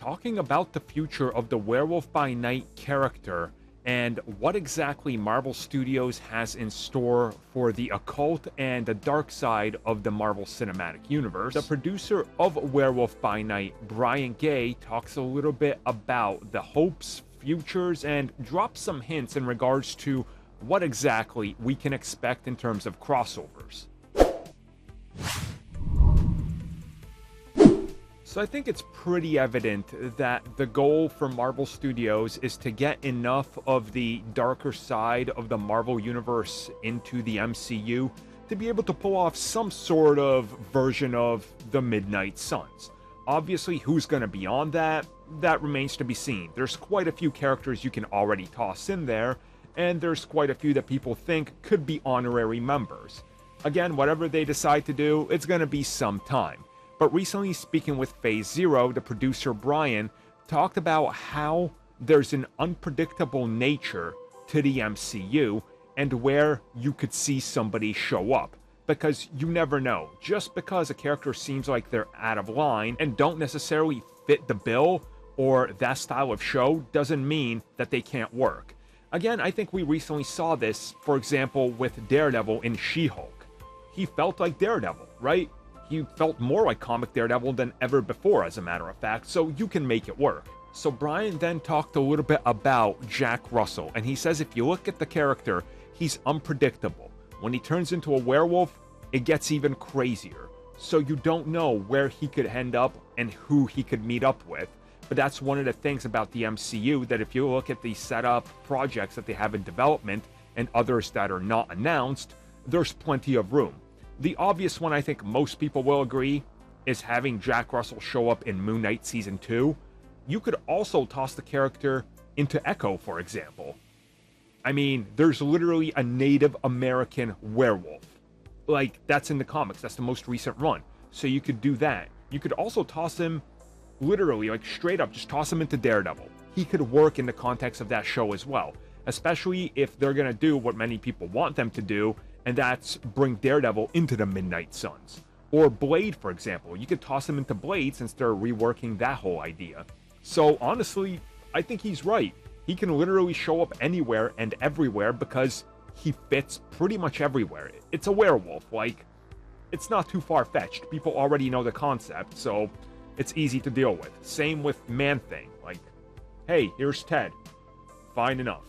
talking about the future of the Werewolf by Night character and what exactly Marvel Studios has in store for the occult and the dark side of the Marvel Cinematic Universe. The producer of Werewolf by Night, Brian Gay, talks a little bit about the hopes, futures, and drops some hints in regards to what exactly we can expect in terms of crossovers. So I think it's pretty evident that the goal for Marvel Studios is to get enough of the darker side of the Marvel Universe into the MCU to be able to pull off some sort of version of the Midnight Suns. Obviously, who's going to be on that remains to be seen. There's quite a few characters you can already toss in there, and there's quite a few that people think could be honorary members. Again, whatever they decide to do, it's going to be some time. But recently, speaking with Phase Zero, the producer Brian talked about how there's an unpredictable nature to the MCU and where you could see somebody show up. Because you never know. Just because a character seems like they're out of line and don't necessarily fit the bill or that style of show doesn't mean that they can't work. Again, I think we recently saw this, for example, with Daredevil in She-Hulk. He felt like Daredevil, right? He felt more like comic Daredevil than ever before, as a matter of fact, so you can make it work. So Brian then talked a little bit about Jack Russell, and he says if you look at the character, he's unpredictable. When he turns into a werewolf, it gets even crazier. So you don't know where he could end up and who he could meet up with. But that's one of the things about the MCU, that if you look at the setup projects that they have in development and others that are not announced, there's plenty of room. The obvious one I think most people will agree is having Jack Russell show up in Moon Knight Season 2. You could also toss the character into Echo, for example. I mean, there's literally a Native American werewolf. Like, that's in the comics. That's the most recent run. So you could do that. You could also toss him, literally, like straight up, just toss him into Daredevil. He could work in the context of that show as well. Especially if they're going to do what many people want them to do, and that's bring Daredevil into the Midnight Suns. Or Blade, for example. You could toss him into Blade since they're reworking that whole idea. So honestly, I think he's right. He can literally show up anywhere and everywhere because he fits pretty much everywhere. It's a werewolf, like, it's not too far-fetched. People already know the concept, so it's easy to deal with. Same with Man-Thing. Like, hey, here's Ted. Fine enough.